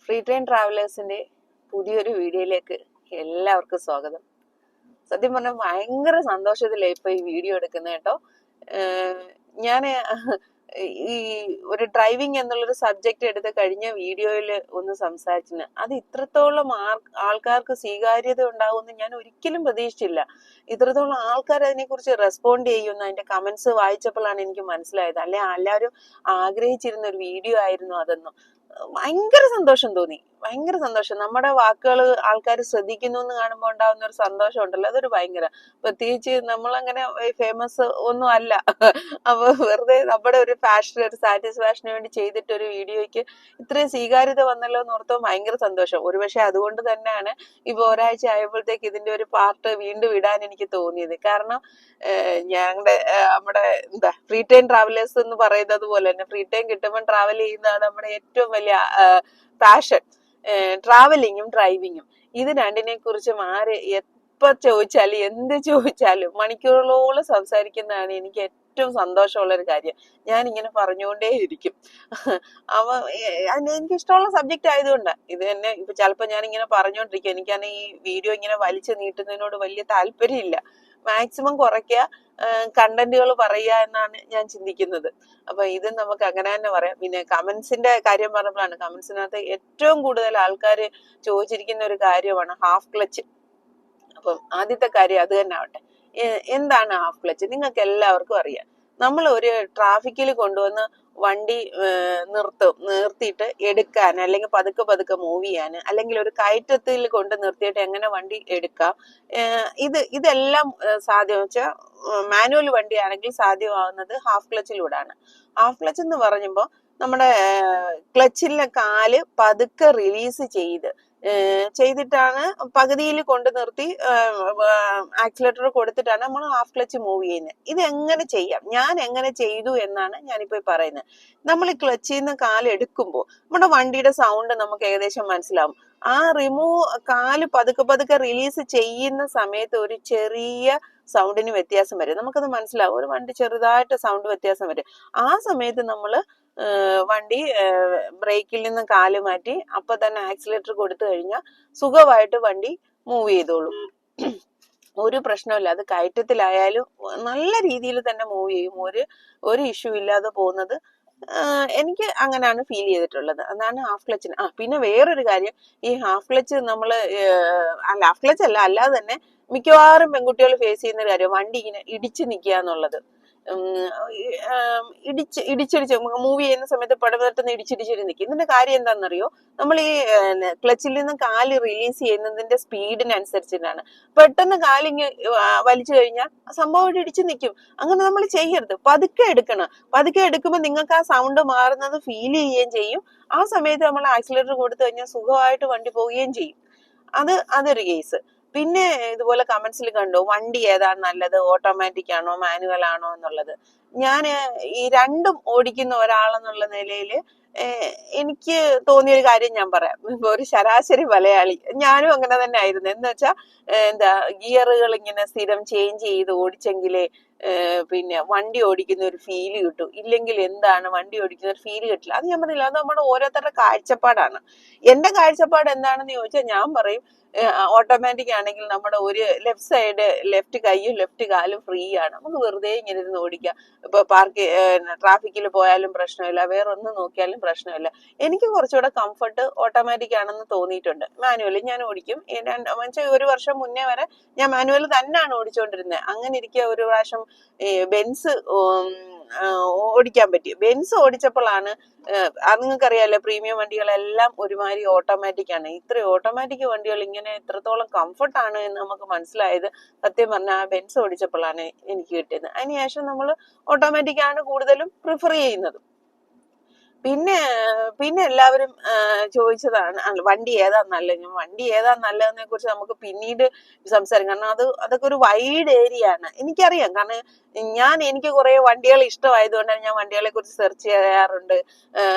Free train ട്രാവലേഴ്സിന്റെ പുതിയൊരു വീഡിയോയിലേക്ക് എല്ലാവർക്കും സ്വാഗതം. സത്യം പറഞ്ഞാൽ ഭയങ്കര സന്തോഷത്തിലാണ് ഇപ്പൊ ഈ വീഡിയോ എടുക്കുന്നത് കേട്ടോ. ഞാൻ ഈ ഒരു ഡ്രൈവിംഗ് എന്നുള്ളൊരു സബ്ജക്റ്റ് എടുത്ത് കഴിഞ്ഞ വീഡിയോയിൽ ഒന്ന് സംസാരിച്ചിന്. അത് ഇത്രത്തോളം ആൾക്കാർക്ക് സ്വീകാര്യത ഉണ്ടാവുമെന്ന് ഞാൻ ഒരിക്കലും പ്രതീക്ഷിച്ചില്ല. ഇത്രത്തോളം ആൾക്കാർ അതിനെക്കുറിച്ച് റെസ്പോണ്ട് ചെയ്യുമെന്ന് അതിന്റെ കമന്റ്സ് വായിച്ചപ്പോഴാണ് എനിക്ക് മനസ്സിലായത്. അല്ലെ എല്ലാവരും ആഗ്രഹിച്ചിരുന്ന ഒരു വീഡിയോ ആയിരുന്നു അതെന്നും. ഭയങ്കര സന്തോഷം തോന്നി, ഭയങ്കര സന്തോഷം. നമ്മുടെ വാക്കുകൾ ആൾക്കാർ ശ്രദ്ധിക്കുന്നു എന്ന് കാണുമ്പോൾ ഉണ്ടാവുന്ന ഒരു സന്തോഷം ഉണ്ടല്ലോ, അതൊരു ഭയങ്കര. പ്രത്യേകിച്ച് നമ്മളങ്ങനെ ഫേമസ് ഒന്നും അല്ല. അപ്പൊ വെറുതെ നമ്മുടെ ഒരു ഫാഷൻ, ഒരു സാറ്റിസ്ഫാക്ഷന് വേണ്ടി ചെയ്തിട്ട് ഒരു വീഡിയോയ്ക്ക് ഇത്രയും സ്വീകാര്യത വന്നല്ലോ എന്ന് ഓർത്തോ ഭയങ്കര സന്തോഷം. ഒരുപക്ഷെ അതുകൊണ്ട് തന്നെയാണ് ഇപ്പൊ ഒരാഴ്ച ആയപ്പോഴത്തേക്ക് ഇതിന്റെ ഒരു പാർട്ട് വീണ്ടും ഇടാൻ എനിക്ക് തോന്നിയത്. കാരണം നമ്മുടെ ഫ്രീ ടൈം ട്രാവലേഴ്സ് എന്ന് പറയുന്നത് പോലെ തന്നെ ഫ്രീ ടൈം കിട്ടുമ്പോൾ ട്രാവൽ ചെയ്യുന്നതാണ് നമ്മുടെ ഏറ്റവും വലിയ പാഷൻ. ട്രാവലിങ്ങും ഡ്രൈവിങ്ങും, ഇത് രണ്ടിനെ കുറിച്ചും എപ്പോ ചോദിച്ചാലും എന്ത് ചോദിച്ചാലും മണിക്കൂറുകളോളം സംസാരിക്കുന്നതാണ് എനിക്ക് ഏറ്റവും സന്തോഷമുള്ള ഒരു കാര്യം. ഞാൻ ഇങ്ങനെ പറഞ്ഞുകൊണ്ടേ ഇരിക്കും. എനിക്ക് ഇഷ്ടമുള്ള സബ്ജക്റ്റ് ആയതുകൊണ്ട് ഇത് തന്നെ. ഇപ്പൊ ചിലപ്പോ ഞാൻ ഇങ്ങനെ പറഞ്ഞുകൊണ്ടിരിക്കും. എനിക്കാണ് ഈ വീഡിയോ ഇങ്ങനെ വലിച്ചു നീട്ടുന്നതിനോട് വലിയ താല്പര്യമില്ല. മാക്സിമം കുറയ്ക്കുക, കണ്ടന്റുകൾ പറയുക എന്നാണ് ഞാൻ ചിന്തിക്കുന്നത്. അപ്പൊ ഇത് നമുക്ക് അങ്ങനെ തന്നെ പറയാം. പിന്നെ കമന്റ്സിന്റെ കാര്യം പറഞ്ഞപ്പോഴാണ്, കമന്റ്സിനകത്ത് ഏറ്റവും കൂടുതൽ ആൾക്കാർ ചോദിച്ചിരിക്കുന്ന ഒരു കാര്യമാണ് ഹാഫ് ക്ലച്ച്. അപ്പം ആദ്യത്തെ കാര്യം അത് തന്നെ ആവട്ടെ. എന്താണ് ഹാഫ് ക്ലച്ച്? നിങ്ങൾക്ക് എല്ലാവർക്കും അറിയാം. നമ്മൾ ഒരു ട്രാഫിക്കിൽ കൊണ്ടുവന്ന് വണ്ടി നിർത്തിയിട്ട് എടുക്കാൻ, അല്ലെങ്കിൽ പതുക്കെ പതുക്കെ മൂവ് ചെയ്യാൻ, അല്ലെങ്കിൽ ഒരു കയറ്റത്തിൽ കൊണ്ട് നിർത്തിയിട്ട് എങ്ങനെ വണ്ടി എടുക്കാം, ഇതെല്ലാം സാധ്യം വെച്ചാൽ മാനുവൽ വണ്ടിയാണെങ്കിൽ സാധ്യമാവുന്നത് ഹാഫ് ക്ലച്ചിലൂടെയാണ്. ഹാഫ് ക്ലച്ച് എന്ന് പറയുമ്പോൾ നമ്മുടെ ക്ലച്ചിലെ കാല് പതുക്കെ റിലീസ് ചെയ്തിട്ടാണ് പകുതിയിൽ കൊണ്ട് നിർത്തി ആക്സിലേറ്റർ കൊടുത്തിട്ടാണ് നമ്മൾ ഹാഫ് ക്ലച്ച് മൂവ് ചെയ്യുന്നത്. ഇത് എങ്ങനെ ചെയ്യാം, ഞാൻ എങ്ങനെ ചെയ്തു എന്നാണ് ഞാനിപ്പോ പറയുന്നത്. നമ്മൾ ഈ ക്ലച്ചിൽ നിന്ന് കാലെടുക്കുമ്പോൾ നമ്മുടെ വണ്ടിയുടെ സൗണ്ട് നമുക്ക് ഏകദേശം മനസ്സിലാവും. ആ കാല് പതുക്കെ പതുക്കെ റിലീസ് ചെയ്യുന്ന സമയത്ത് ഒരു ചെറിയ സൗണ്ടിന് വ്യത്യാസം വരും. നമുക്കത് മനസ്സിലാവും. ഒരു വണ്ടി ചെറുതായിട്ട് സൗണ്ട് വ്യത്യാസം വരും. ആ സമയത്ത് നമ്മള് വണ്ടി ബ്രേക്കിൽ നിന്ന് കാല് മാറ്റി അപ്പൊ തന്നെ ആക്സിലേറ്റർ കൊടുത്തു കഴിഞ്ഞാൽ സുഖമായിട്ട് വണ്ടി മൂവ് ചെയ്തോളും. ഒരു പ്രശ്നമില്ല. അത് കയറ്റത്തിലായാലും നല്ല രീതിയിൽ തന്നെ മൂവ് ചെയ്യും. ഒരു ഇഷ്യൂ ഇല്ലാതെ പോകുന്നത് എനിക്ക് അങ്ങനെയാണ് ഫീൽ ചെയ്തിട്ടുള്ളത്. അതാണ് ഹാഫ് ക്ലച്ചിന്. പിന്നെ വേറൊരു കാര്യം, ഈ ഹാഫ് ക്ലച്ച് നമ്മള് ഹാഫ് ക്ലച്ച് അല്ലാതെ തന്നെ മിക്കവാറും പെൺകുട്ടികൾ ഫേസ് ചെയ്യുന്ന ഒരു കാര്യം, വണ്ടി ഇങ്ങനെ ഇടിച്ചു നിൽക്കുക എന്നുള്ളത്. ഇടിച്ചിടിച്ച് മൂവ് ചെയ്യുന്ന സമയത്ത് പെട്ടെന്ന് ഇടിച്ചിടിച്ചിട്ട് നിൽക്കും. ഇതിന്റെ കാര്യം എന്താണെന്നറിയോ? നമ്മൾ ഈ ക്ലച്ചിൽ നിന്ന് കാല് റിലീസ് ചെയ്യുന്നതിന്റെ സ്പീഡിനനുസരിച്ചിട്ടാണ്. പെട്ടെന്ന് കാലിങ്ങ് വലിച്ചു കഴിഞ്ഞാൽ സംഭവം ഇടിച്ചു നിൽക്കും. അങ്ങനെ നമ്മൾ ചെയ്യരുത്. പതുക്കെ എടുക്കണം. പതുക്കെ എടുക്കുമ്പോൾ നിങ്ങൾക്ക് ആ സൗണ്ട് മാറുന്നത് ഫീൽ ചെയ്യുകയും ചെയ്യും. ആ സമയത്ത് നമ്മൾ ആക്സിലേറ്റർ കൊടുത്തു കഴിഞ്ഞാൽ സുഖമായിട്ട് വണ്ടി പോവുകയും ചെയ്യും. അതൊരു കേസ്. പിന്നെ ഇതുപോലെ കമന്റ്സിൽ കണ്ടു, വണ്ടി ഏതാണ് നല്ലത്, ഓട്ടോമാറ്റിക് ആണോ മാനുവൽ ആണോ എന്നുള്ളത്. ഞാൻ ഈ രണ്ടും ഓടിക്കുന്ന ഒരാളെന്നുള്ള നിലയിൽ എനിക്ക് തോന്നിയൊരു കാര്യം ഞാൻ പറയാം. ഇപ്പൊ ഒരു ശരാശരി മലയാളി, ഞാനും അങ്ങനെ തന്നെ ആയിരുന്നു. എന്ന് വെച്ചാൽ ഗിയറുകൾ ഇങ്ങനെ സ്ഥിരം ചേഞ്ച് ചെയ്ത് ഓടിച്ചെങ്കിലേ പിന്നെ വണ്ടി ഓടിക്കുന്ന ഒരു ഫീല് കിട്ടും. ഇല്ലെങ്കിൽ എന്താണ് വണ്ടി ഓടിക്കുന്ന ഒരു ഫീല് കിട്ടില്ല. അത് ഞാൻ പറഞ്ഞില്ല, അത് നമ്മുടെ ഓരോരുത്തരുടെ കാഴ്ചപ്പാടാണ്. എന്റെ കാഴ്ചപ്പാട് എന്താണെന്ന് ചോദിച്ചാൽ ഞാൻ പറയും, ഓട്ടോമാറ്റിക് ആണെങ്കിൽ നമ്മുടെ ഒരു ലെഫ്റ്റ് കൈയും ലെഫ്റ്റ് കാലും ഫ്രീ ആണ്. നമുക്ക് വെറുതെ ഇങ്ങനെ ഇരുന്ന് ഓടിക്കാം. ഇപ്പൊ ട്രാഫിക്കിൽ പോയാലും പ്രശ്നമില്ല, വേറെ ഒന്നും നോക്കിയാലും പ്രശ്നമില്ല. എനിക്ക് കുറച്ചുകൂടെ കംഫർട്ട് ഓട്ടോമാറ്റിക് ആണെന്ന് തോന്നിയിട്ടുണ്ട്. മാനുവൽ ഞാൻ ഓടിക്കും. ഒരു വർഷം മുന്നേ വരെ ഞാൻ മാനുവൽ തന്നെയാണ് ഓടിച്ചുകൊണ്ടിരുന്നത്. അങ്ങനെ ഇരിക്കുക ഒരു പ്രാവശ്യം ബെൻസ് ഓടിക്കാൻ പറ്റി. ബെൻസ് ഓടിച്ചപ്പോഴാണ്, നിങ്ങൾക്കറിയാലോ, പ്രീമിയം വണ്ടികളെല്ലാം ഒരുമാതിരി ഓട്ടോമാറ്റിക് ആണ്. ഇത്രയും ഓട്ടോമാറ്റിക് വണ്ടികൾ ഇങ്ങനെ എത്രത്തോളം കംഫർട്ടാണ് എന്ന് നമുക്ക് മനസ്സിലായത് സത്യം പറഞ്ഞാൽ ബെൻസ് ഓടിച്ചപ്പോഴാണ് എനിക്ക് കിട്ടിയത്. അതിനുശേഷം നമ്മൾ ഓട്ടോമാറ്റിക് ആണ് കൂടുതലും പ്രിഫർ ചെയ്യുന്നത്. പിന്നെ എല്ലാവരും ചോദിച്ചതാണ് വണ്ടി ഏതാ നല്ലത്. വണ്ടി ഏതാ നല്ലതിനെ കുറിച്ച് നമുക്ക് പിന്നീട് സംസാരിക്കാം. കാരണം അതൊക്കെ ഒരു വൈഡ് ഏരിയ ആണ്. എനിക്കറിയാം. കാരണം എനിക്ക് കുറെ വണ്ടികൾ ഇഷ്ടമായതുകൊണ്ടാണ് ഞാൻ വണ്ടികളെ കുറിച്ച് സെർച്ച് ചെയ്യാറുണ്ട്.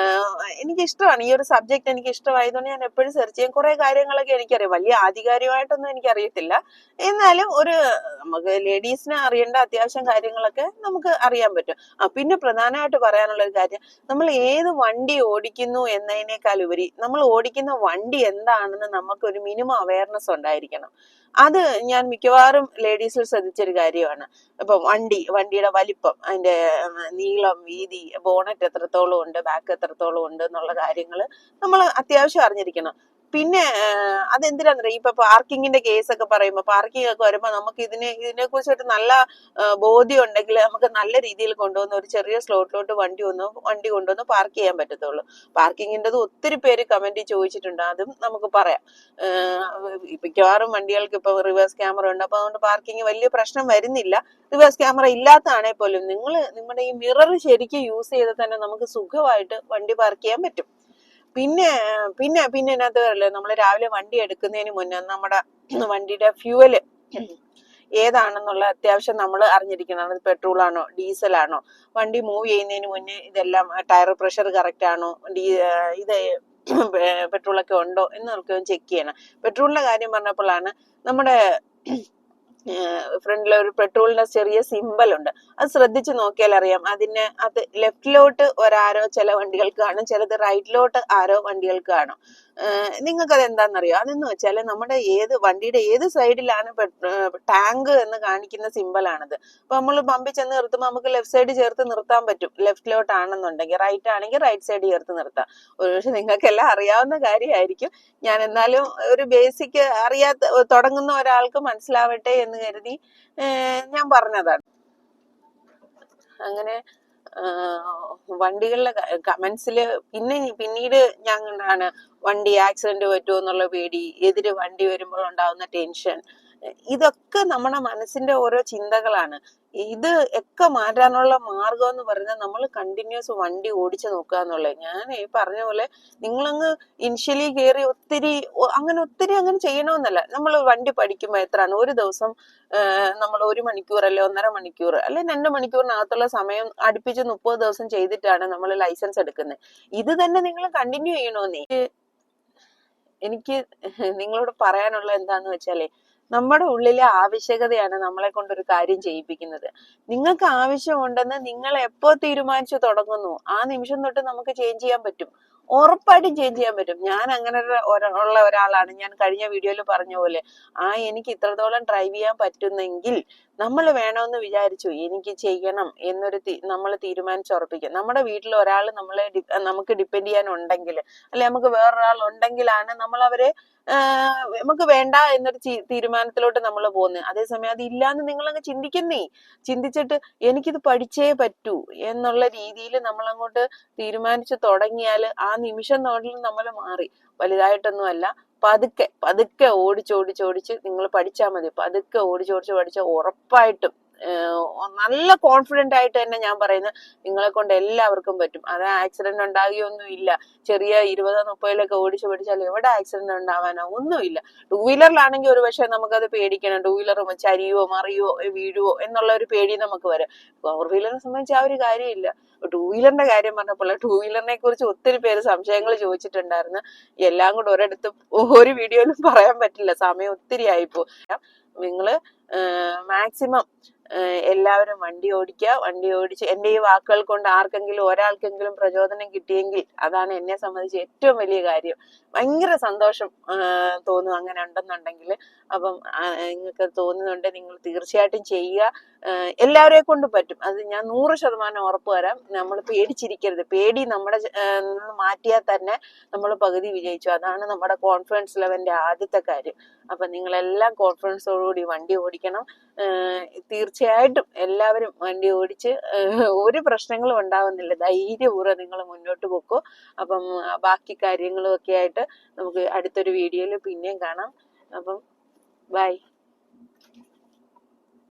എനിക്ക് ഇഷ്ടമാണ് ഈ ഒരു സബ്ജക്ട്. എനിക്ക് ഇഷ്ടമായതുകൊണ്ട് ഞാൻ എപ്പോഴും സെർച്ച് ചെയ്യും. കുറെ കാര്യങ്ങളൊക്കെ എനിക്കറിയാം. വലിയ ആധികാരികമായിട്ടൊന്നും എനിക്കറിയത്തില്ല. എന്നാലും നമുക്ക് ലേഡീസിനെ അറിയേണ്ട അത്യാവശ്യം കാര്യങ്ങളൊക്കെ നമുക്ക് അറിയാൻ പറ്റും. പിന്നെ പ്രധാനമായിട്ട് പറയാനുള്ള ഒരു കാര്യം, നമ്മൾ ഏത് വണ്ടി ഓടിക്കുന്ന ഓടിക്കുന്നു എന്നതിനേക്കാൾ ഉപരി നമ്മൾ ഓടിക്കുന്ന വണ്ടി എന്താണെന്ന് നമുക്കൊരു മിനിമം അവയർനെസ് ഉണ്ടായിരിക്കണം. അത് ഞാൻ മിക്കവാറും ലേഡീസിൽ ശ്രദ്ധിച്ചൊരു കാര്യമാണ്. ഇപ്പൊ വണ്ടിയുടെ വലിപ്പം, അതിന്റെ നീളം, വീതി, ബോണറ്റ് എത്രത്തോളം ഉണ്ട്, ബാക്ക് എത്രത്തോളം ഉണ്ട് എന്നുള്ള കാര്യങ്ങൾ നമ്മൾ അത്യാവശ്യം അറിഞ്ഞിരിക്കണം. പിന്നെ അതെന്തിനാന്നറിയാം, ഇപ്പൊ പാർക്കിങ്ങിന്റെ കേസൊക്കെ പറയുമ്പോൾ, പാർക്കിംഗ് ഒക്കെ വരുമ്പോൾ നമുക്ക് ഇതിനെ കുറിച്ചിട്ട് നല്ല ബോധ്യം ഉണ്ടെങ്കിൽ നമുക്ക് നല്ല രീതിയിൽ കൊണ്ടുവന്ന് ഒരു ചെറിയ സ്ലോട്ടിലോട്ട് വണ്ടി കൊണ്ടുവന്ന് പാർക്ക് ചെയ്യാൻ പറ്റത്തുള്ളൂ. പാർക്കിങ്ങിൻ്റെത് ഒത്തിരി പേര് കമന്റ് ചോദിച്ചിട്ടുണ്ട്, അതും നമുക്ക് പറയാം. മിക്കവാറും വണ്ടികൾക്ക് ഇപ്പൊ റിവേഴ്സ് ക്യാമറ ഉണ്ട്, അപ്പൊ അതുകൊണ്ട് പാർക്കിംഗ് വലിയ പ്രശ്നം വരുന്നില്ല. റിവേഴ്സ് ക്യാമറ ഇല്ലാത്തതാണെ പോലും നിങ്ങളുടെ ഈ മിറർ ശരിക്കും യൂസ് ചെയ്ത് തന്നെ നമുക്ക് സുഖമായിട്ട് വണ്ടി പാർക്ക് ചെയ്യാൻ പറ്റും. പിന്നെ പിന്നെ പിന്നെ ഇതിനകത്ത് പറയല്ലേ, നമ്മൾ രാവിലെ വണ്ടി എടുക്കുന്നതിന് മുന്നേ നമ്മുടെ വണ്ടിയുടെ ഫ്യൂവല് ഏതാണെന്നുള്ള അത്യാവശ്യം നമ്മൾ അറിഞ്ഞിരിക്കണം. അത് പെട്രോൾ ആണോ ഡീസൽ ആണോ, വണ്ടി മൂവ് ചെയ്യുന്നതിന് മുന്നേ ഇതെല്ലാം ടയർ പ്രഷർ കറക്റ്റ് ആണോ, ഇത് പെട്രോളൊക്കെ ഉണ്ടോ എന്ന് നമുക്ക് ചെക്ക് ചെയ്യണം. പെട്രോളിന്റെ കാര്യം പറഞ്ഞപ്പോഴാണ് നമ്മുടെ ഫ്രണ്ടിലെ ഒരു പെട്രോളിന്റെ ചെറിയ സിമ്പൽ ഉണ്ട്, അത് ശ്രദ്ധിച്ചു നോക്കിയാൽ അറിയാം. അത് ലെഫ്റ്റിലോട്ട് ഒരാരോ ചില വണ്ടികൾക്ക് കാണും, ചിലത് റൈറ്റിലോട്ട് ആരോ വണ്ടികൾക്ക് കാണും. നിങ്ങൾക്ക് അത് എന്താണെന്നറിയോ? അതെന്ന് വെച്ചാൽ നമ്മുടെ വണ്ടിയുടെ ഏത് സൈഡിലാണ് ടാങ്ക് എന്ന് കാണിക്കുന്ന സിമ്പലാണത്. അപ്പൊ നമ്മൾ പമ്പിൽ ചെന്ന് നിർത്തുമ്പോൾ നമുക്ക് ലെഫ്റ്റ് സൈഡ് ചേർത്ത് നിർത്താൻ പറ്റും, ലെഫ്റ്റിലോട്ടാണെന്നുണ്ടെങ്കിൽ. റൈറ്റ് ആണെങ്കിൽ റൈറ്റ് സൈഡ് ചേർത്ത് നിർത്താം. ഒരുപക്ഷെ നിങ്ങൾക്കെല്ലാം അറിയാവുന്ന കാര്യമായിരിക്കും, ഞാൻ എന്നാലും ഒരു ബേസിക് തുടങ്ങുന്ന ഒരാൾക്ക് മനസ്സിലാവട്ടെ എന്ന് കരുതി ഞാൻ പറഞ്ഞതാണ്. അങ്ങനെ വണ്ടികളുടെ കമന്റ്സില് പിന്നീട് ഞാൻ കണ്ടാണ് വണ്ടി ആക്സിഡന്റ് പറ്റുമോ എന്നുള്ള പേടി, എതിര് വണ്ടി വരുമ്പോൾ ഉണ്ടാവുന്ന ടെൻഷൻ, ഇതൊക്കെ നമ്മുടെ മനസ്സിന്റെ ഓരോ ചിന്തകളാണ്. ഇത് ഒക്കെ മാറ്റാനുള്ള മാർഗം എന്ന് പറയുന്നത് നമ്മൾ കണ്ടിന്യൂസ് വണ്ടി ഓടിച്ചു നോക്കുക എന്നുള്ളത്. ഞാൻ ഈ പറഞ്ഞ പോലെ നിങ്ങളങ്ങ് ഇനിഷ്യലി കയറി ഒത്തിരി അങ്ങനെ ചെയ്യണമെന്നല്ല. നമ്മൾ വണ്ടി പഠിക്കുമ്പോൾ എത്രയാണ് ഒരു ദിവസം നമ്മൾ 1 മണിക്കൂർ അല്ലെ 1.5 മണിക്കൂർ അല്ലെ 2 മണിക്കൂറിനകത്തുള്ള സമയം അടുപ്പിച്ച് 30 ദിവസം ചെയ്തിട്ടാണ് നമ്മൾ ലൈസൻസ് എടുക്കുന്നത്. ഇത് തന്നെ നിങ്ങൾ കണ്ടിന്യൂ ചെയ്യണമെന്നേ. എനിക്ക് നിങ്ങളോട് പറയാനുള്ള എന്താന്ന് വെച്ചാലേ, നമ്മുടെ ഉള്ളിലെ ആവശ്യകതയാണ് നമ്മളെ കൊണ്ടൊരു കാര്യം ചെയ്യിപ്പിക്കുന്നത്. നിങ്ങൾക്ക് ആവശ്യമുണ്ടെന്ന് നിങ്ങൾ എപ്പോ തീരുമാനിച്ചു തുടങ്ങുന്നു ആ നിമിഷം തൊട്ട് നമുക്ക് ചേഞ്ച് ചെയ്യാൻ പറ്റും, ഉറപ്പായിട്ടും ചേഞ്ച് ചെയ്യാൻ പറ്റും. ഞാൻ അങ്ങനെ ഉള്ള ഒരാളാണ്. ഞാൻ കഴിഞ്ഞ വീഡിയോയിൽ പറഞ്ഞ പോലെ എനിക്ക് ഇത്രത്തോളം ഡ്രൈവ് ചെയ്യാൻ പറ്റുന്നെങ്കിൽ നമ്മൾ വേണമെന്ന് വിചാരിച്ചു എനിക്ക് ചെയ്യണം എന്നൊരു നമ്മൾ തീരുമാനിച്ചുറപ്പിക്കും. നമ്മുടെ വീട്ടിൽ ഒരാൾ നമുക്ക് ഡിപ്പെൻഡ് ചെയ്യാനുണ്ടെങ്കിൽ, അല്ലെ നമുക്ക് വേറൊരാൾ ഉണ്ടെങ്കിലാണ് നമ്മൾ അവരെ നമുക്ക് വേണ്ട എന്നൊരു തീരുമാനത്തിലോട്ട് നമ്മൾ പോകുന്നത്. അതേസമയം അത് ഇല്ലാന്ന് നിങ്ങളങ്ങ് ചിന്തിച്ചിട്ട് എനിക്കിത് പഠിച്ചേ പറ്റൂ എന്നുള്ള രീതിയിൽ നമ്മൾ അങ്ങോട്ട് തീരുമാനിച്ചു തുടങ്ങിയാൽ ആ നിമിഷം നോട്ടിൽ നമ്മൾ മാറി. വലുതായിട്ടൊന്നുമല്ല, പതുക്കെ ഓടിച്ച് നിങ്ങൾ പഠിച്ചാൽ മതി. പതുക്കെ ഓടിച്ച് പഠിച്ചാൽ ഉറപ്പായിട്ടും നല്ല കോൺഫിഡന്റ് ആയിട്ട് തന്നെ ഞാൻ പറയുന്നത് നിങ്ങളെ കൊണ്ട് എല്ലാവർക്കും പറ്റും. അത് ആക്സിഡന്റ് ഉണ്ടാകുകയൊന്നും ഇല്ല. ചെറിയ 20-30 ഓടിച്ചു പഠിച്ചാൽ എവിടെ ആക്സിഡന്റ് ഉണ്ടാവാനോ ഒന്നുമില്ല. 2 വീലറിലാണെങ്കിൽ ഒരു പക്ഷെ നമുക്കത് പേടിക്കണം, 2 വീലർ ചരിയോ മറിയോ വീഴുവോ എന്നുള്ള ഒരു പേടി നമുക്ക് വരാം. 4 വീലറിനെ സംബന്ധിച്ച് ആ ഒരു കാര്യമില്ല. 2 വീലറിന്റെ കാര്യം പറഞ്ഞപ്പോൾ 2 വീലറിനെ കുറിച്ച് ഒത്തിരി പേര് സംശയങ്ങൾ ചോദിച്ചിട്ടുണ്ടായിരുന്നു. എല്ലാം കൂടെ ഒരിടത്തും ഒരു വീഡിയോയിലും പറയാൻ പറ്റില്ല, സമയം ഒത്തിരി ആയിപ്പോ. നിങ്ങള് മാക്സിമം എല്ലാവരും വണ്ടി ഓടിച്ച് എന്റെ ഈ വാക്കുകൾ കൊണ്ട് ഒരാൾക്കെങ്കിലും പ്രചോദനം കിട്ടിയെങ്കിൽ അതാണ് എന്നെ സംബന്ധിച്ച് ഏറ്റവും വലിയ കാര്യം. ഭയങ്കര സന്തോഷം തോന്നും അങ്ങനെ ഉണ്ടെന്നുണ്ടെങ്കിൽ. അപ്പം നിങ്ങൾക്ക് തോന്നുന്നുണ്ട്, നിങ്ങൾ തീർച്ചയായിട്ടും ചെയ്യുക. എല്ലാവരെയും കൊണ്ട് പറ്റും, അത് ഞാൻ 100% ഉറപ്പ് തരാം. നമ്മൾ പേടിച്ചിരിക്കരുത്. പേടി നമ്മുടെ മാറ്റിയാൽ തന്നെ നമ്മൾ പകുതി വിജയിച്ചു. അതാണ് നമ്മുടെ കോൺഫിഡൻസ് ലെവലിന്റെ ആദ്യത്തെ കാര്യം. അപ്പൊ നിങ്ങളെല്ലാം കോൺഫിഡൻസോടുകൂടി വണ്ടി ഓടിക്കണം. തീർച്ചയായിട്ടും എല്ലാവരും വണ്ടി ഓടിച്ച് ഒരു പ്രശ്നങ്ങളും ഉണ്ടാവുന്നില്ല. ധൈര്യപൂർവ്വം നിങ്ങൾ മുന്നോട്ട് പോക്കോ. അപ്പം ബാക്കി കാര്യങ്ങളും ഒക്കെ ആയിട്ട് നമുക്ക് അടുത്തൊരു വീഡിയോയിൽ പിന്നെയും കാണാം. അപ്പം ബൈ.